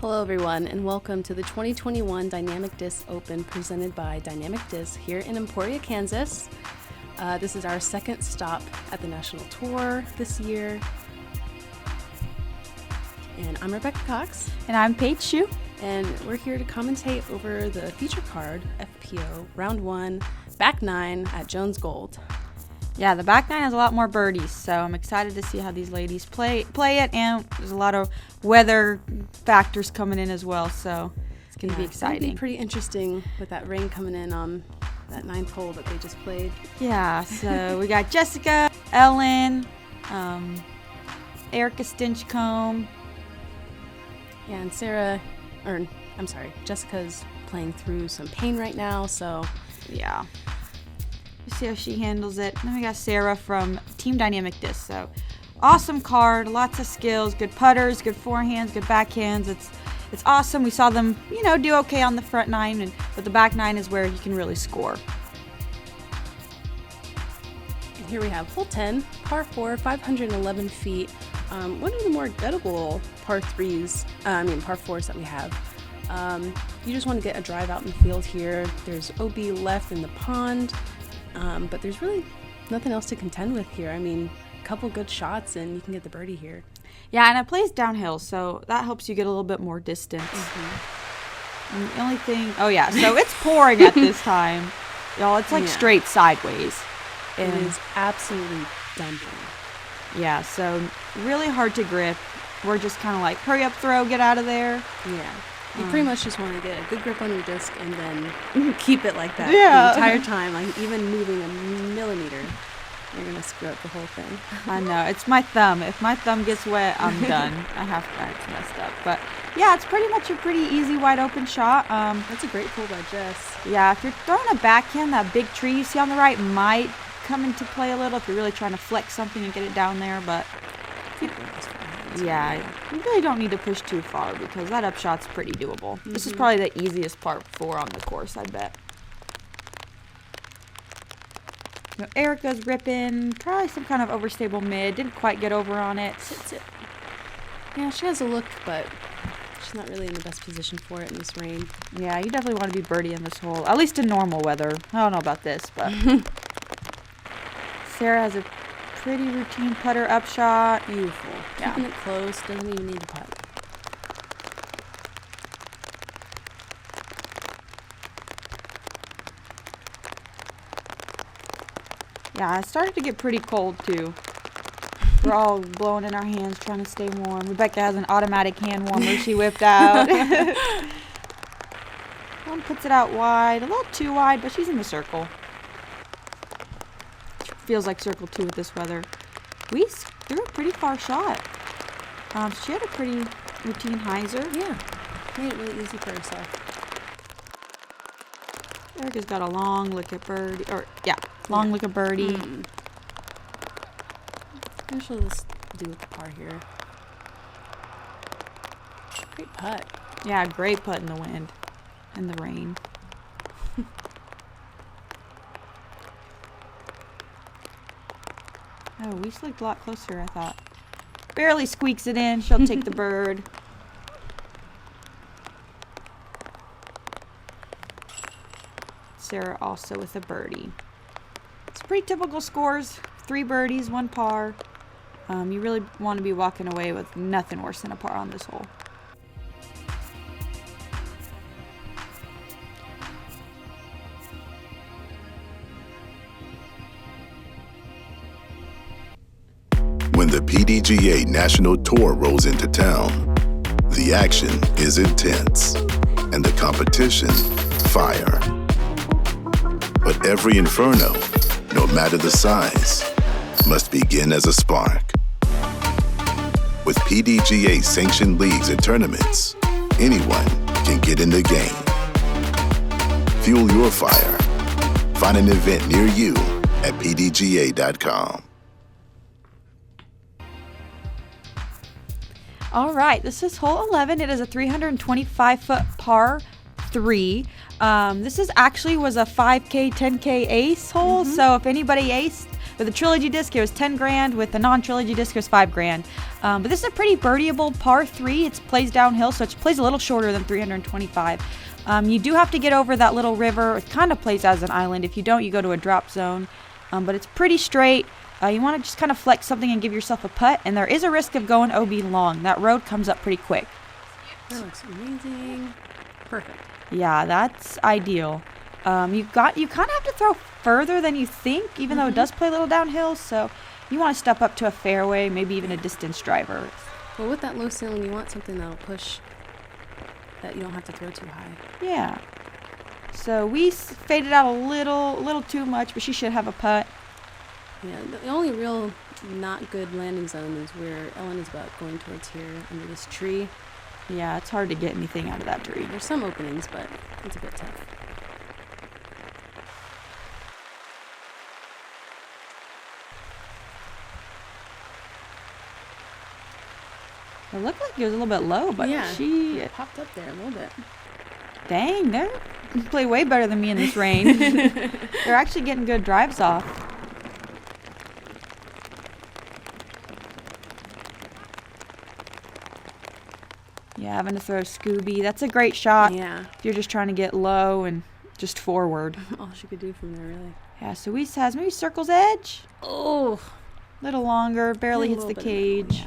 Hello everyone, and welcome to the 2021 Dynamic Disc Open presented by Dynamic Disc here in Emporia, Kansas. This is our second stop at the national tour this year. And I'm Rebecca Cox. And I'm Paige Shue. And we're here to commentate over the feature card, FPO, round 1, back 9 at Jones Gold. Yeah, the back 9 has a lot more birdies, so I'm excited to see how these ladies play it, and there's a lot of weather factors coming in as well, so it's going to be exciting. It's going to be pretty interesting with that rain coming in on that 9th hole that they just played. Yeah, so we got Jessica, Ellen, Erika Stinchcomb. Yeah, and Jessica's playing through some pain right now, so yeah. See how she handles it. And then we got Sarah from Team Dynamic Disc. So awesome card, lots of skills, good putters, good forehands, good backhands. It's awesome. We saw them, do okay on the front 9, but the back 9 is where you can really score. And here we have hole 10, par 4, 511 feet. One of the more gettable par 4s that we have. You just want to get a drive out in the field here. There's OB left in the pond. But there's really nothing else to contend with here. I mean, a couple good shots and you can get the birdie here. Yeah, and it plays downhill, so that helps you get a little bit more distance. Mm-hmm. And the only thing, so it's pouring at this time. Y'all, it's like straight sideways. And it is absolutely dumping. Yeah, so really hard to grip. We're just kind of like, hurry up, throw, get out of there. Yeah. You pretty much just want to get a good grip on your disc and then keep it like that the entire time. Like even moving a millimeter, you're going to screw up the whole thing. I know. It's my thumb. If my thumb gets wet, I'm done. It's messed up. But yeah, it's pretty much a pretty easy wide open shot. That's a great pull by Jess. Yeah, if you're throwing a backhand, that big tree you see on the right might come into play a little if you're really trying to flex something and get it down there. But yeah, you really don't need to push too far because that upshot's pretty doable. Mm-hmm. This is probably the easiest par 4 on the course, I bet. Erika's ripping, probably some kind of overstable mid. Didn't quite get over on it. Sit. Yeah, she has a look, but she's not really in the best position for it in this rain. Yeah, you definitely want to be birdie in this hole, at least in normal weather. I don't know about this, but Sarah has a pretty routine putter upshot. Beautiful. Yeah. Keeping it close, doesn't even need to putt. Yeah, it started to get pretty cold too. We're all blowing in our hands trying to stay warm. Rebecca has an automatic hand warmer she whipped out. One puts it out wide, a little too wide, but she's in the circle. Feels like circle 2 with this weather. Weese threw a pretty far shot. She had a pretty routine hyzer. Yeah, made it really easy for herself. Erika's got a long look at birdie. Look at birdie. And she'll just do with the par here. Great putt. Yeah, great putt in the wind and the rain. Oh, Weese looked a lot closer, I thought. Barely squeaks it in. She'll take the bird. Sarah also with a birdie. It's pretty typical scores. 3 birdies, 1 par. You really want to be walking away with nothing worse than a par on this hole. When the PDGA National Tour rolls into town, the action is intense and the competition fire. But every inferno, no matter the size, must begin as a spark. With PDGA sanctioned leagues and tournaments, anyone can get in the game. Fuel your fire. Find an event near you at pdga.com. All right, this is hole 11. It is a 325-foot par 3. This was a 5K, 10K ace hole. So if anybody aced, with a trilogy disc, it was 10 grand. With the non-trilogy disc, it was 5 grand. But this is a pretty birdieable par 3. It plays downhill, so it plays a little shorter than 325. You do have to get over that little river. It kind of plays as an island. If you don't, you go to a drop zone. But it's pretty straight. You want to just kind of flex something and give yourself a putt. And there is a risk of going OB long. That road comes up pretty quick. That looks amazing. Perfect. Yeah, that's ideal. You kind of have to throw further than you think, even though it does play a little downhill. So you want to step up to a fairway, maybe even a distance driver. Well, with that low ceiling, you want something that'll push, that you don't have to throw too high. Yeah. So we faded out a little too much, but she should have a putt. Yeah, the only real not good landing zone is where Ellen is about going towards here under this tree. Yeah, it's hard to get anything out of that tree. There's some openings, but it's a bit tough. It looked like it was a little bit low, but yeah, she it popped up there a little bit. Dang, they play way better than me in this rain. They're actually getting good drives off. Yeah, having to throw Scooby. That's a great shot. Yeah. If you're just trying to get low and just forward. All she could do from there, really. Yeah, so Weese has maybe circle's edge. Oh. A little longer, barely hits the cage. Yeah.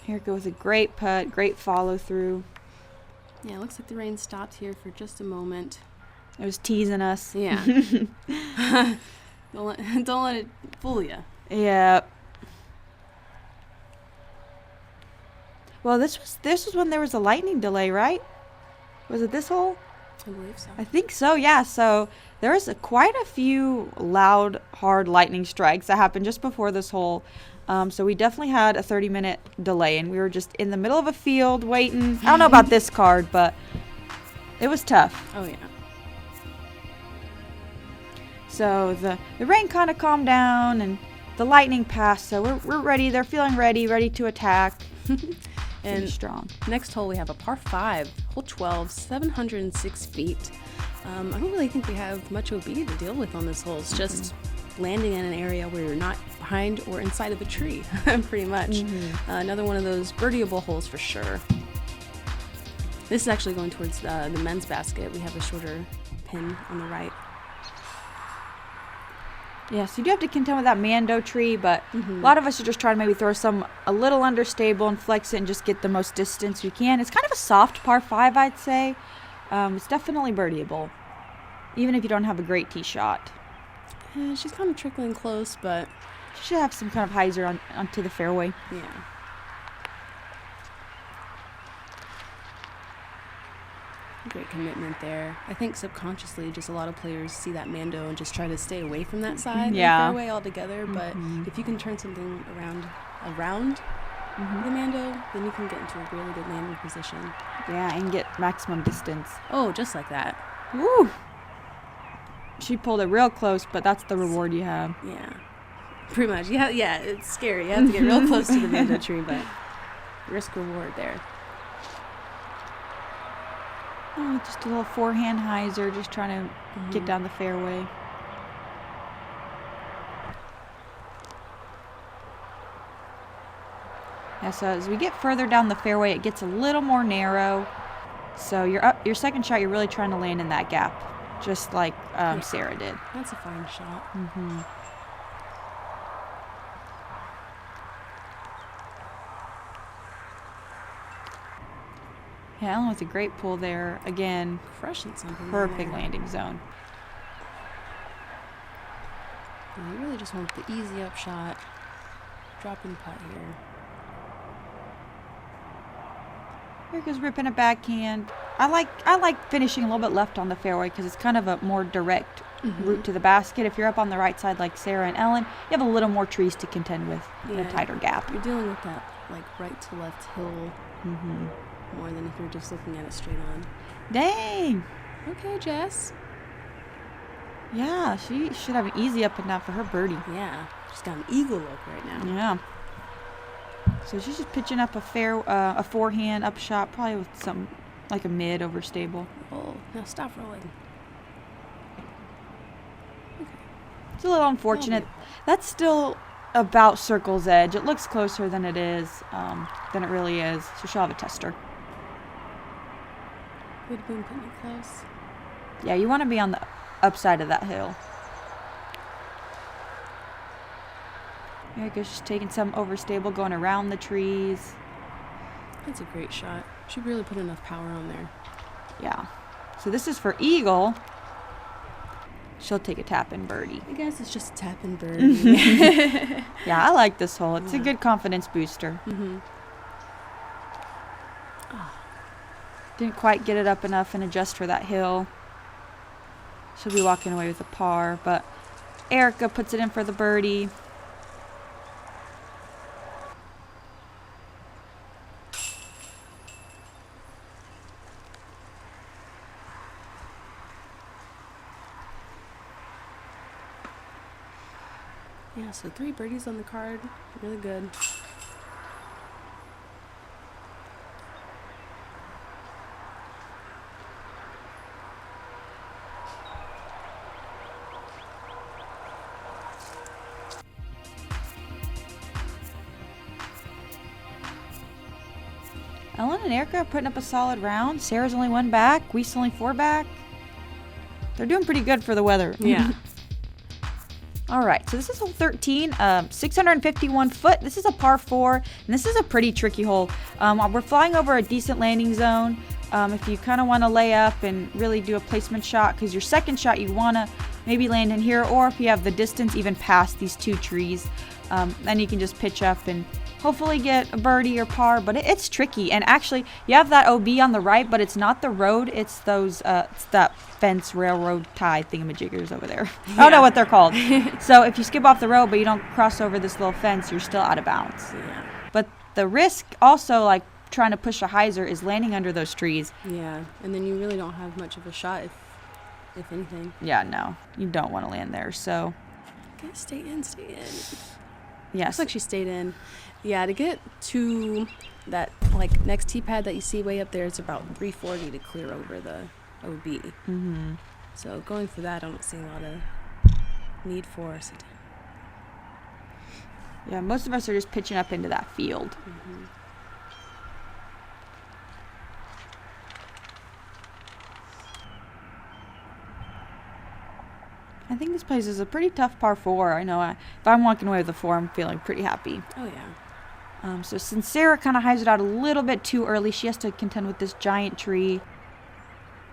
Erika with a great putt, great follow through. Yeah, it looks like the rain stopped here for just a moment. It was teasing us. Yeah. don't let it fool you. Yeah. Well, this was when there was a lightning delay, right? Was it this hole? I believe so. I think so, yeah. So there was quite a few loud, hard lightning strikes that happened just before this hole. So we definitely had a 30-minute delay, and we were just in the middle of a field waiting. I don't know about this card, but it was tough. Oh, yeah. So the rain kind of calmed down, and the lightning passed. So we're ready. They're feeling ready to attack. And strong. Next hole, we have a par 5, hole 12, 706 feet. I don't really think we have much OB to deal with on this hole. It's just landing in an area where you're not behind or inside of a tree, pretty much. Another one of those birdieable holes for sure. This is actually going towards the men's basket. We have a shorter pin on the right. Yeah, so you do have to contend with that Mando tree, but a lot of us are just trying to maybe throw some a little understable and flex it and just get the most distance we can. It's kind of a soft par 5, I'd say. It's definitely birdieable, even if you don't have a great tee shot. Yeah, she's kind of trickling close, but She should have some kind of hyzer onto the fairway. yeah. Great commitment there. I think subconsciously just a lot of players see that Mando and just try to stay away from that side of the fairway altogether. But if you can turn something around the Mando, then you can get into a really good landing position. Yeah, and get maximum distance. Oh, just like that. Woo! She pulled it real close, but that's the reward you have. Yeah. Pretty much. Yeah, it's scary. You have to get real close to the Mando tree, but risk reward there. Oh, just a little forehand hyzer, just trying to get down the fairway. Yeah, so as we get further down the fairway, it gets a little more narrow. So your second shot, you're really trying to land in that gap, just like Sarah did. That's a fine shot. Yeah, Ellen with a great pull there. Again, Crushing something. perfect there. landing zone. And you really just want the easy up shot. Dropping putt here. Erika's ripping a backhand. I like finishing a little bit left on the fairway because it's kind of a more direct route to the basket. If you're up on the right side like Sarah and Ellen, you have a little more trees to contend with and a tighter gap. You're dealing with that like right to left hill more than if you're just looking at it straight on. Dang. Okay, Jess. Yeah, she should have an easy up and down for her birdie. Yeah, she's got an eagle look right now. Yeah. So she's just pitching up a forehand up shot, probably with some like a mid over stable. Oh, now stop rolling. It's a little unfortunate. That's still about circle's edge. It looks closer than it is, than it really is. So she'll have a tester. Widboom putting it close. Yeah, you want to be on the upside of that hill. Erika's just taking some overstable, going around the trees. That's a great shot. She really put enough power on there. Yeah. So this is for eagle. She'll take a tap-in birdie. I guess it's just a tap-in birdie. Yeah, I like this hole. It's a good confidence booster. Didn't quite get it up enough and adjust for that hill. She'll be walking away with a par, but Erika puts it in for the birdie. Yeah, so 3 birdies on the card. Really good. Ellen and Erika are putting up a solid round. Sarah's only 1 back. Weese only 4 back. They're doing pretty good for the weather. Yeah. All right, so this is hole 13, 651 foot. This is a par 4, and this is a pretty tricky hole. We're flying over a decent landing zone. If you kind of want to lay up and really do a placement shot, because your second shot you want to maybe land in here, or if you have the distance even past these 2 trees, then you can just pitch up and hopefully get a birdie or par. But it's tricky, and actually you have that OB on the right, but it's not the road, it's those it's that fence railroad tie thingamajiggers over there. I don't know what they're called. So if you skip off the road but you don't cross over this little fence, you're still out of bounds. Yeah. But the risk also, like trying to push a hyzer, is landing under those trees. Yeah, and then you really don't have much of a shot if anything. Yeah, no, you don't want to land there. So Okay, stay in. yes. Looks like she stayed in. Yeah, to get to that like next tee pad that you see way up there, it's about 340 to clear over the OB. Mm-hmm. So going for that, I don't see a lot of need for us. Yeah, most of us are just pitching up into that field. Mm-hmm. I think this place is a pretty tough par 4. I know if I'm walking away with a 4, I'm feeling pretty happy. Oh, yeah. So since Sarah kind of hyzered out a little bit too early, she has to contend with this giant tree.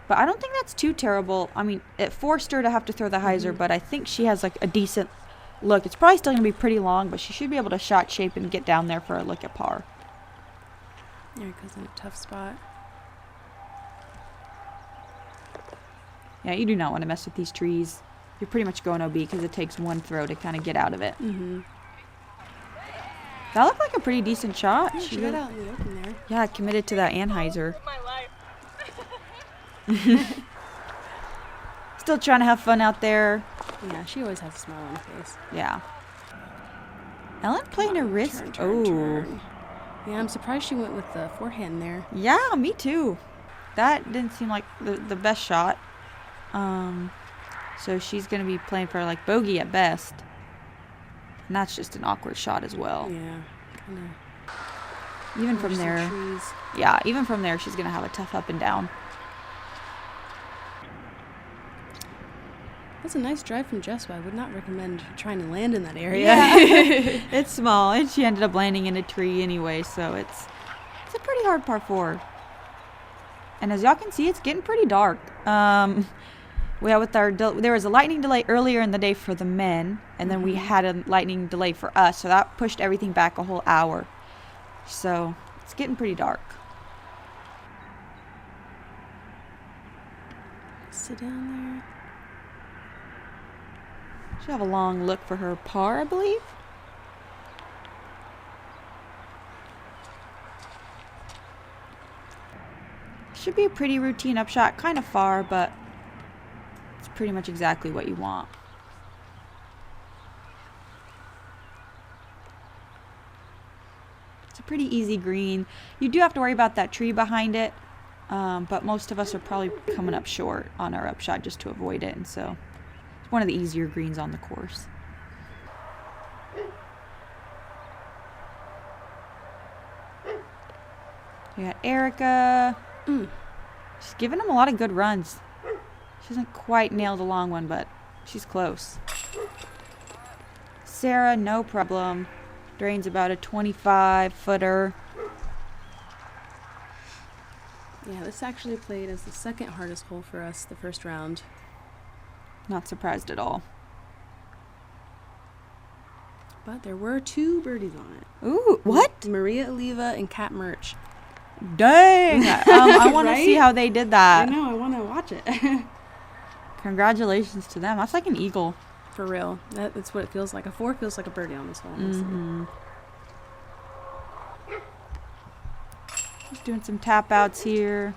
But I don't think that's too terrible. I mean, it forced her to have to throw the hyzer, but I think she has like a decent look. It's probably still going to be pretty long, but she should be able to shot shape and get down there for a look at par. Erika's in a tough spot. Yeah, you do not want to mess with these trees. You're pretty much going OB because it takes 1 throw to kind of get out of it. Mm-hmm. That looked like a pretty decent shot. Yeah, she got out in the open there. Yeah, committed to that Anheuser. Still trying to have fun out there. Yeah, she always has a smile on her face. Yeah. Ellen playing her wrist. Turn. Yeah, I'm surprised she went with the forehand there. Yeah, me too. That didn't seem like the best shot. So she's going to be playing for like bogey at best. And that's just an awkward shot as well. Yeah, kind of. Even from there. Yeah, even from there, she's going to have a tough up and down. That's a nice drive from Jess. I would not recommend trying to land in that area. Yeah. It's small, and she ended up landing in a tree anyway, so it's a pretty hard par 4. And as y'all can see, it's getting pretty dark. There was a lightning delay earlier in the day for the men, and then we had a lightning delay for us, so that pushed everything back a whole hour. So it's getting pretty dark. Sit down there. She'll have a long look for her par, I believe. Should be a pretty routine upshot, kind of far, but it's pretty much exactly what you want. It's a pretty easy green. You do have to worry about that tree behind it, but most of us are probably coming up short on our upshot just to avoid it, and so It's one of the easier greens on the course. We got Erika. She's giving him a lot of good runs. She hasn't quite nailed a long one, but she's close. Sarah, no problem. Drains about a 25-footer. Yeah, this actually played as the second hardest hole for us the first round. Not surprised at all. But there were 2 birdies on it. Ooh, what? Maria Oliva and Kat Murch. Dang! I want Right? to see how they did that. I know, I want to watch it. Congratulations to them. That's like an eagle. For real. That's what it feels like. A 4 feels like a birdie on this hole, honestly. Just doing some tap outs here.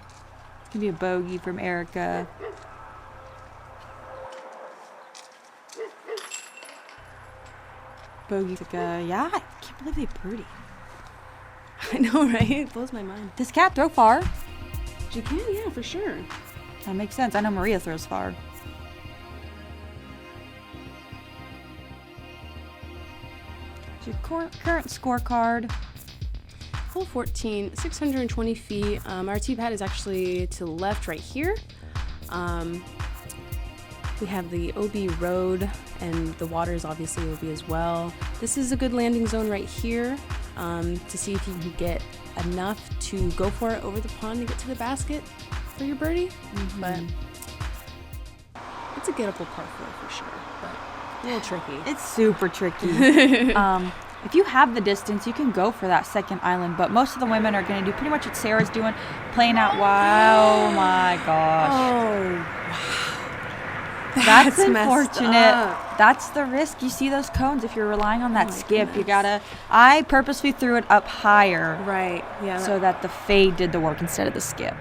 It's going to be a bogey from Erika. Bogey. Yeah, I can't believe they birdie. I know, right? It blows my mind. Does Kat throw far? She can, yeah, for sure. That makes sense. I know Maria throws far. Your current scorecard. Hole 14, 620 feet. Our tee pad is actually to the left right here. We have the OB road, and the water is obviously OB as well. This is a good landing zone right here to see if you can get enough to go for it over the pond to get to the basket for your birdie. But it's a gettable par 4 for sure, but a little tricky. It's super tricky. If you have the distance, you can go for that second island, but most of the women are going to do pretty much what Sarah's doing, playing out wide. Oh my gosh. Oh, wow. That's messed unfortunate. up. That's the risk. You see those cones, if you're relying on that skip, you gotta. I purposely threw it up higher. Right, yeah. So that the fade did the work instead of the skip.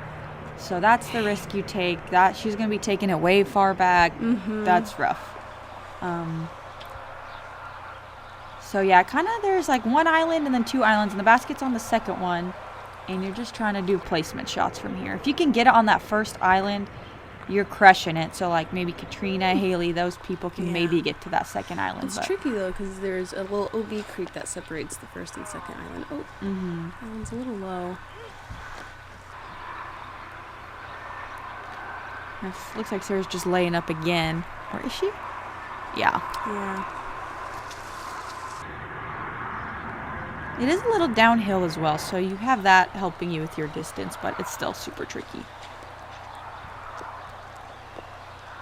So that's the risk you take. That she's going to be taking it way far back. That's rough. So yeah, kind of there's like one island and then 2 islands, and the basket's on the second one, and you're just trying to do placement shots from here. If you can get it on that first island, you're crushing it. So like maybe Katrina, Haley, those people can maybe get to that second island. It's tricky though, because there's a little OB creek that separates the first and second island. Oh, that one's a little low. Looks like Sarah's just laying up again. Or is she? Yeah. Yeah. It is a little downhill as well, so you have that helping you with your distance, but it's still super tricky.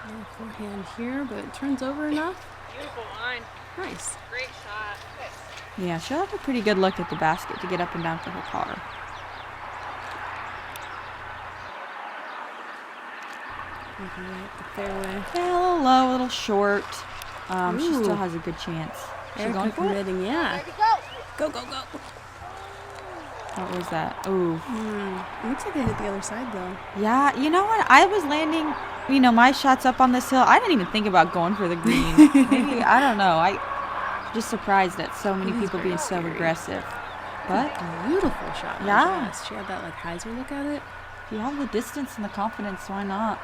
Yeah, forehand here, but it turns over enough. Beautiful line. Nice. Great shot. Yeah, she'll have a pretty good look at the basket to get up and down for her par. Up the fairway. Yeah, a little low, a little short. She still has a good chance. She Erika going for it? committing, yeah. There we go. Go, go, go. What was that? Ooh. It looks like it hit the other side though. Yeah, you know what? I was landing, my shots up on this hill. I didn't even think about going for the green. Maybe, I don't know. I just surprised at so many people being so aggressive. But Beautiful shot. Yeah. Yes, she had that like hyzer look at it. if you have the distance and the confidence, why not?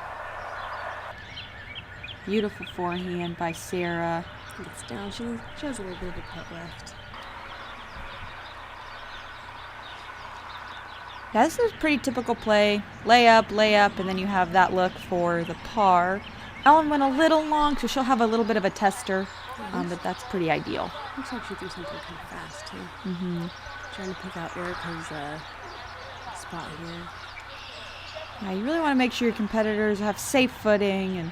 Beautiful forehand by Sarah. It's down. She has a little bit of a putt left. Yeah, this is a pretty typical play. Layup, and then you have that look for the par. Ellen went a little long, so she'll have a little bit of a tester, but that's pretty ideal. Looks like she threw something kind of fast too. Trying to pick out Erika's spot here. Yeah, you really want to make sure your competitors have safe footing, and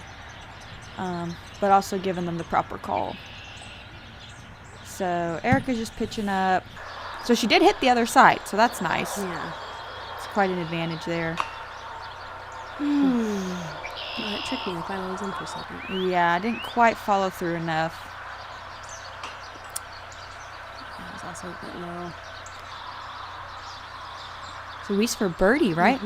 but also giving them the proper call. So Erika's just pitching up. So she did hit the other side, so that's nice. Yeah. It's quite an advantage there. Well, that tricked me. I thought I was in for a second. Yeah, I didn't quite follow through enough. That was also a bit low. So Weese for birdie, right?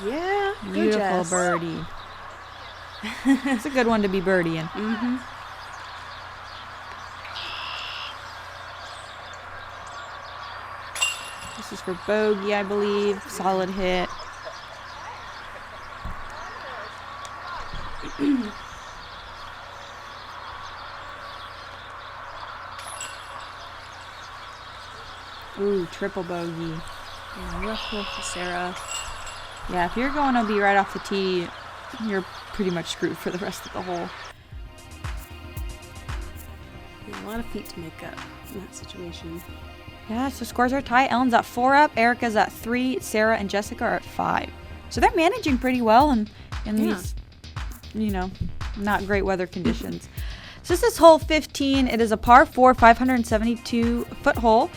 Yeah. Good Beautiful Jess. birdie. It's a good one to be birdieing. This is for bogey, I believe. Solid hit. Ooh, triple bogey. Yeah, rough hole for Sarah. Yeah, if you're going OB right off the tee, you're pretty much screwed for the rest of the hole. Yeah, a lot of feet to make up in that situation. Yeah, so scores are tight. Ellen's at 4 up, Erika's at 3, Sarah and Jessica are at 5. So they're managing pretty well in these, not great weather conditions. So this is hole 15. It is a par 4, 572-foot hole.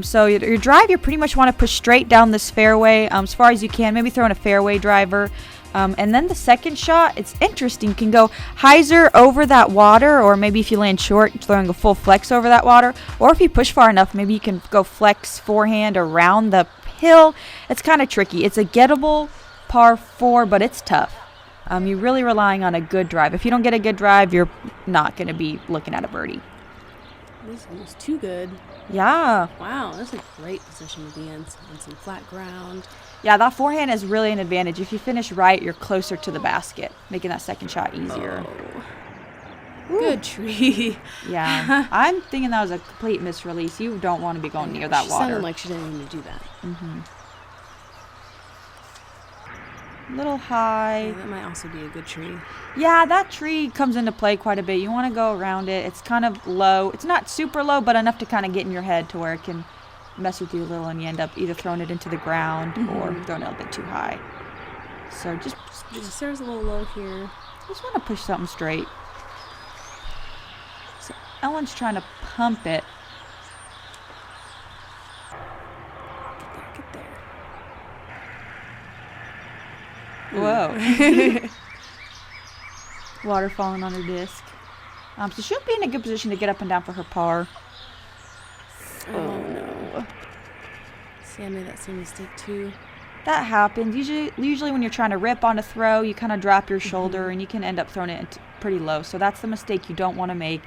So your drive, you pretty much want to push straight down this fairway as far as you can. Maybe throw in a fairway driver. And then the second shot, it's interesting. You can go hyzer over that water, or maybe if you land short, throwing a full flex over that water. Or if you push far enough, maybe you can go flex forehand around the hill. It's kind of tricky. It's a gettable par 4, but it's tough. You're really relying on a good drive. If you don't get a good drive, you're not going to be looking at a birdie. This is almost too good. Yeah. Wow, that's a great position to be in, on some flat ground. Yeah, that forehand is really an advantage. If you finish right, you're closer to the basket, making that second shot easier. Oh. Good tree. Yeah. I'm thinking that was a complete misrelease. You don't want to be going near that She water. sounded like she didn't even do that. Mm-hmm. Little high. Yeah, that might also be a good tree. Yeah, that tree comes into play quite a bit. You want to go around it. It's kind of low. It's not super low, but enough to kind of get in your head to where it can mess with you a little, and you end up either throwing it into the ground or throwing it a bit too high. So just Sarah's a little low here. just want to push something straight. So Ellen's trying to pump it. Get there. Whoa. Water falling on her disc. So she'll be in a good position to get up and down for her par. Oh no. See, I made that same mistake too. That happens. Usually when you're trying to rip on a throw, you kind of drop your shoulder and you can end up throwing it pretty low. So that's the mistake you don't want to make.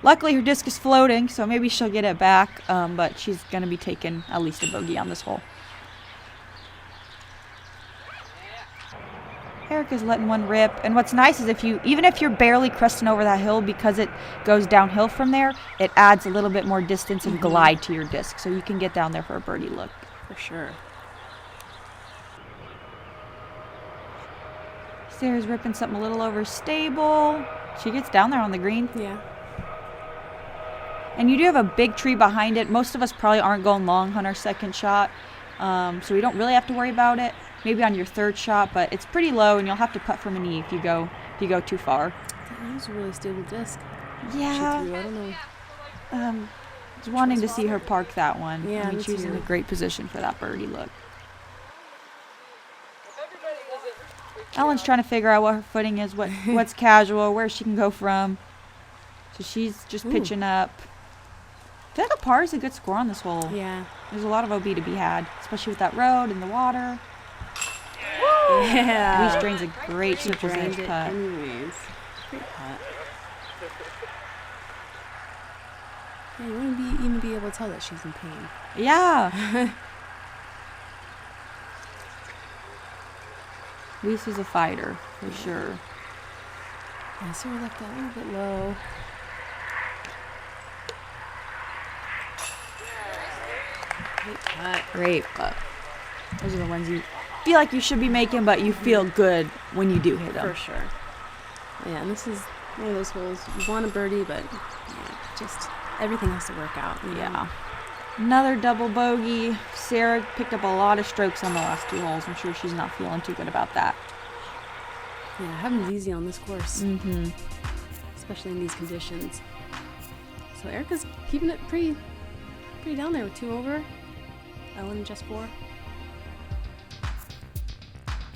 Luckily, her disc is floating, so maybe she'll get it back. But she's going to be taking at least a bogey on this hole. Erika's letting one rip, and what's nice is even if you're barely cresting over that hill, because it goes downhill from there, it adds a little bit more distance and glide to your disc, so you can get down there for a birdie look. For sure. Sarah's ripping something a little overstable. She gets down there on the green. Yeah. And you do have a big tree behind it. Most of us probably aren't going long on our second shot, so we don't really have to worry about it. Maybe on your third shot, but it's pretty low, and you'll have to putt from a knee if you go too far. That was a really stable disc. Yeah. She threw, I don't know. Was wanting to see her park that one. Yeah, I mean, me she was in too. a great position for that birdie look. Ellen's trying to figure out what her footing is, what's casual, where she can go from. So she's just pitching up. I feel like a par is a good score on this hole. Yeah. There's a lot of OB to be had, especially with that road and the water. Yeah. Weese drains a great She triple drained edge it putt. anyways. Great putt. Yeah, you wouldn't even be able to tell that she's in pain. Yeah. Weese is a fighter, for sure. Yeah, so we left that a little bit low. Great putt. Great putt. Those are the ones you feel like you should be making, but you feel good when you do hit them. For sure. Yeah, and this is one of those holes you want a birdie, but yeah, just everything has to work out. You know? Yeah. Another double bogey. Sarah picked up a lot of strokes on the last 2 holes. I'm sure she's not feeling too good about that. Yeah, having's easy on this course, Mm-hmm. especially in these conditions. So Erika's keeping it pretty down there with 2 over. Ellen just 4.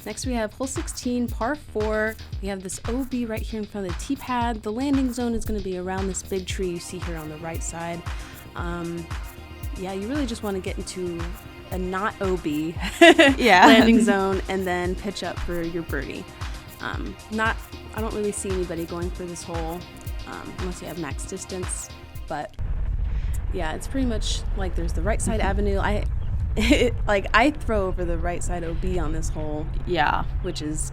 Next we have hole 16, par 4. We have this OB right here in front of the tee pad. The landing zone is going to be around this big tree you see here on the right side. Yeah, you really just want to get into a not OB landing zone and then pitch up for your birdie. I don't really see anybody going for this hole unless you have max distance, but yeah, it's pretty much like there's the right side avenue. I throw over the right side OB on this hole. Yeah. Which is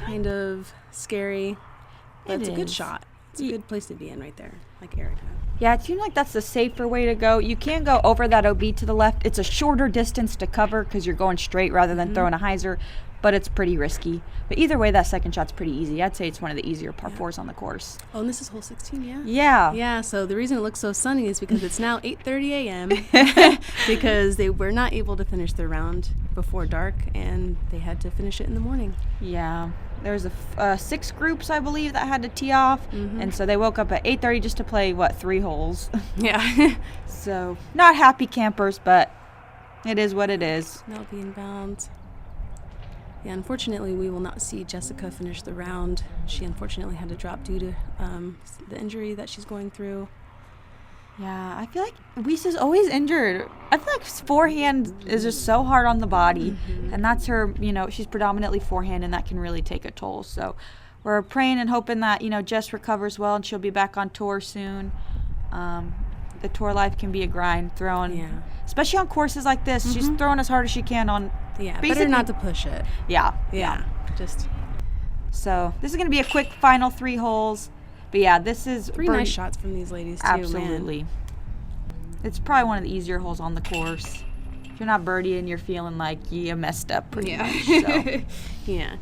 kind of scary, but it's a good is. shot. It's a good place to be in right there, like Erika. Yeah, it seems like that's the safer way to go. You can go over that OB to the left. It's a shorter distance to cover because you're going straight rather than throwing a hyzer, but it's pretty risky. But either way, that second shot's pretty easy. I'd say it's one of the easier par fours on the course. Oh, and this is hole 16, yeah? Yeah. Yeah, so the reason it looks so sunny is because it's now 8:30 a.m. because they were not able to finish their round before dark, and they had to finish it in the morning. Yeah. There's 6 groups, I believe, that had to tee off, and so they woke up at 8:30 just to play, 3 holes. Yeah. So, not happy campers, but it is what it is. Now being bound. Yeah, unfortunately, we will not see Jessica finish the round. She unfortunately had to drop due to the injury that she's going through. Yeah, I feel like Weese is always injured. I feel like forehand is just so hard on the body, and that's her, she's predominantly forehand, and that can really take a toll. So we're praying and hoping that, Jess recovers well and she'll be back on tour soon. The tour life can be a grind throwing, especially on courses like this. She's throwing as hard as she can on. Yeah, better not to push it. Yeah. Just. So this is going to be a quick final 3 holes. But yeah, this is 3 nice shots from these ladies too. Absolutely. Man. It's probably one of the easier holes on the course. If you're not birdieing, you're feeling like you messed up pretty much. So. Yeah.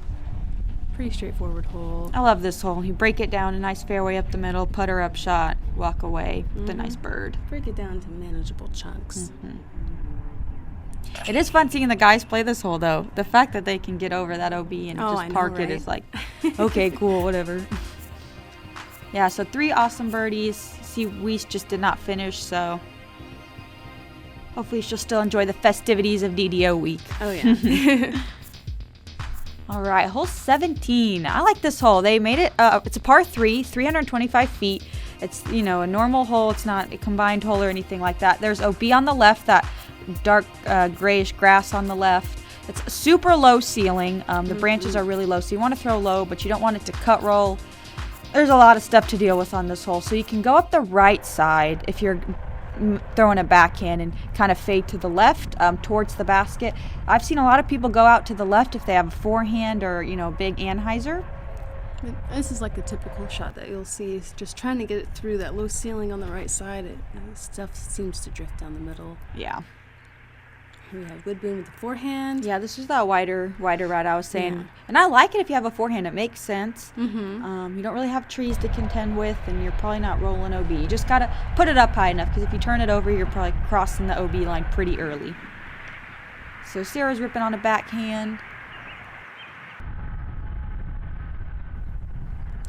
Pretty straightforward hole. I love this hole. You break it down, a nice fairway up the middle, putter up shot, walk away with a nice bird. Break it down to manageable chunks. It is fun seeing the guys play this hole, though. The fact that they can get over that OB and just park it is like, okay, cool, whatever. Yeah, so 3 awesome birdies. See, Weese just did not finish, so hopefully she'll still enjoy the festivities of DDO week. Oh, yeah. All right, hole 17. I like this hole. They made it, it's a par 3, 325 feet. It's, a normal hole. It's not a combined hole or anything like that. There's OB on the left, that dark grayish grass on the left. It's a super low ceiling. The branches are really low, so you want to throw low, but you don't want it to cut roll. There's a lot of stuff to deal with on this hole. So you can go up the right side if you're throwing a backhand and kind of fade to the left towards the basket. I've seen a lot of people go out to the left if they have a forehand or, big anhyzer. This is like the typical shot that you'll see. It's just trying to get it through that low ceiling on the right side. Stuff seems to drift down the middle. Yeah. Here we have Widboom with the forehand. Yeah, this is that wider route I was saying. Yeah. And I like it if you have a forehand. It makes sense. Mm-hmm. You don't really have trees to contend with, and you're probably not rolling OB. You just got to put it up high enough, because if you turn it over, you're probably crossing the OB line pretty early. So Sarah's ripping on a backhand.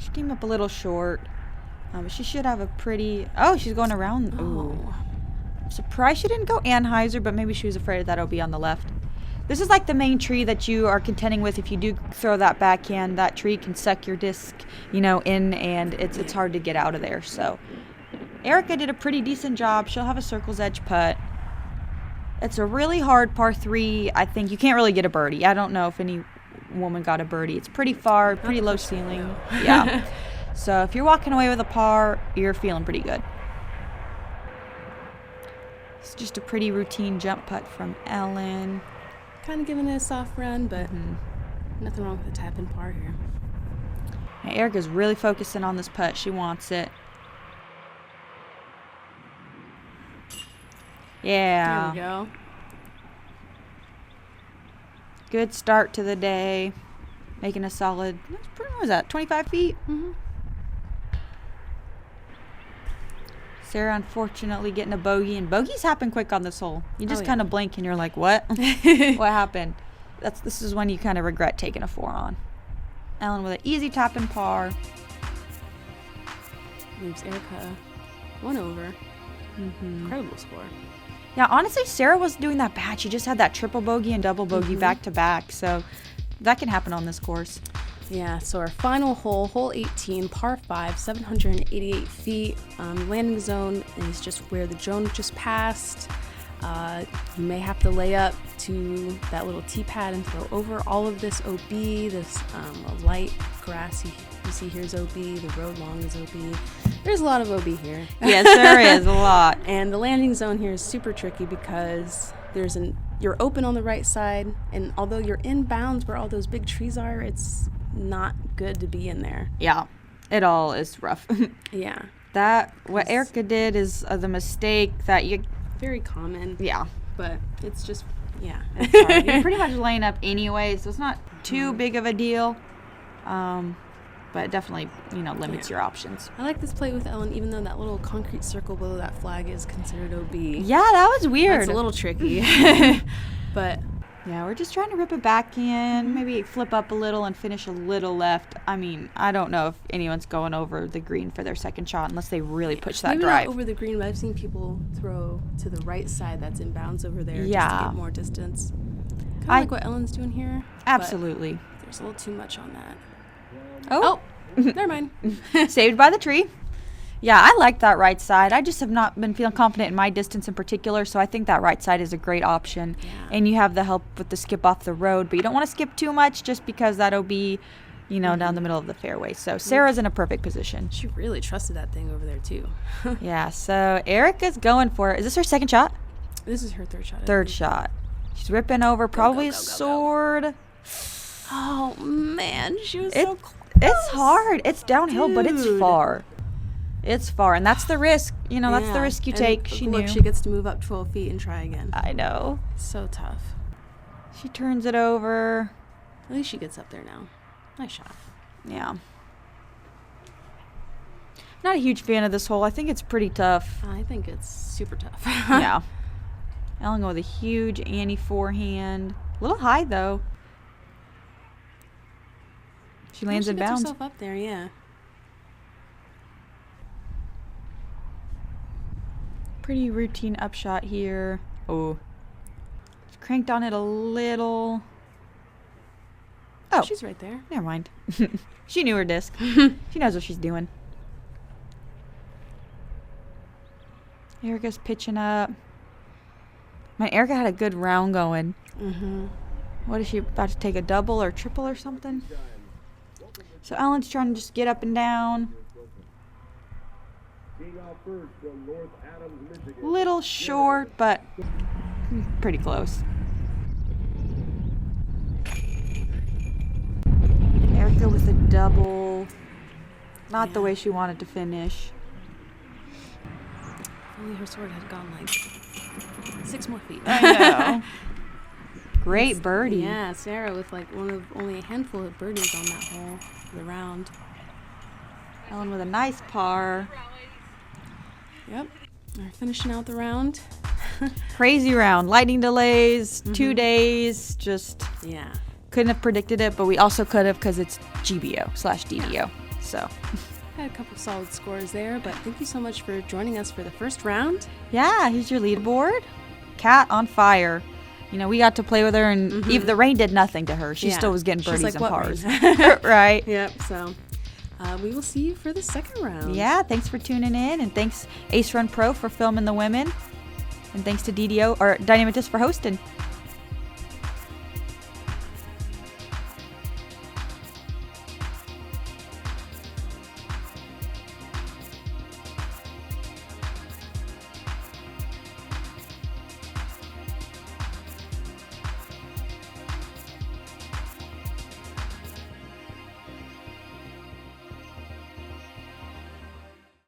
She came up a little short. But she should have a pretty... Oh, she's going around. Oh. I'm surprised she didn't go Anheuser, but maybe she was afraid of that OB on the left. This is like the main tree that you are contending with. If you do throw that backhand, that tree can suck your disc, in, and it's hard to get out of there. So Erika did a pretty decent job. She'll have a circle's edge putt. It's a really hard par 3. I think you can't really get a birdie. I don't know if any woman got a birdie. It's pretty far, pretty low ceiling. Yeah. So if you're walking away with a par, you're feeling pretty good. It's just a pretty routine jump putt from Ellen. Kind of giving it a soft run, but nothing wrong with a tap and par here. And Erika's really focusing on this putt. She wants it. Yeah. There we go. Good start to the day. Making a solid, what was that, 25 feet? Mm-hmm. Sarah unfortunately getting a bogey, and bogeys happen quick on this hole. You just kind of blink and you're like, what? What happened? This is when you kind of regret taking a 4 on. Ellen with an easy tap and par. Leaves Erika 1 over. Incredible score. Yeah, honestly, Sarah wasn't doing that bad. She just had that triple bogey and double bogey back to back. So that can happen on this course. Yeah, so our final hole, hole 18, par 5, 788 feet. Landing zone is just where the drone just passed. You may have to lay up to that little tee pad and throw over all of this OB, this light grass you see here is OB, the road long is OB. There's a lot of OB here. Yes, there is a lot. And the landing zone here is super tricky because you're open on the right side, and although you're in bounds where all those big trees are, it's not good to be in there. Yeah, it all is rough. Yeah. What Erika did is the mistake that you... Very common. Yeah. But it's just, yeah. It's hard. You're pretty much laying up anyway, so it's not too big of a deal. But it definitely, limits your options. I like this play with Ellen, even though that little concrete circle below that flag is considered OB. Yeah, that was weird. It's a little tricky. But yeah, we're just trying to rip it back in, maybe flip up a little and finish a little left. I mean, I don't know if anyone's going over the green for their second shot unless they really push that maybe drive. not over the green, but I've seen people throw to the right side that's in bounds over there just to get more distance. Kind of like what Ellen's doing here. Absolutely. There's a little too much on that. Oh. Never mind. Saved by the tree. Yeah, I like that right side. I just have not been feeling confident in my distance in particular, so I think that right side is a great option. Yeah. And you have the help with the skip off the road, but you don't want to skip too much just because that'll be, down the middle of the fairway. So Sarah's in a perfect position. She really trusted that thing over there, too. Yeah, so Erika's going for it. Is this her second shot? This is her third shot. Third shot. She's ripping over, probably a sword. Oh, man. She was so close. It's hard. It's downhill, but it's far. It's far, and that's the risk. That's the risk you take. She knew. She gets to move up 12 feet and try again. I know. So tough. She turns it over. At least she gets up there now. Nice shot. Yeah. Not a huge fan of this hole. I think it's pretty tough. I think it's super tough. Yeah. Ellen with a huge Annie forehand. A little high, though. She lands in bounds. She gets herself up there, yeah. Pretty routine upshot here. Oh. Cranked on it a little. Oh. She's right there. Never mind. She knew her disc. She knows what she's doing. Erika's pitching up. Man, Erika had a good round going. Mm-hmm. What is she about to take, a double or triple or something? So Ellen's trying to just get up and down. Little short, but pretty close. Erika with a double. Not the way she wanted to finish. If only her sword had gone like 6 more feet. I know. Great birdie. Yeah, Sarah with like one of only a handful of birdies on that hole for the round. Ellen with a nice par. Yep. We're finishing out the round. Crazy round. Lightning delays, 2 days. Just couldn't have predicted it, but we also could have because it's GBO/DDO. Yeah. So had a couple solid scores there, but thank you so much for joining us for the first round. Yeah, here's your leaderboard. Cat on fire. We got to play with her, and even the rain did nothing to her. She still was getting birdies and pars. Right. Yep. So we will see you for the second round. Yeah, thanks for tuning in, and thanks Ace Run Pro for filming the women, and thanks to DDO or Dynamic Disc for hosting.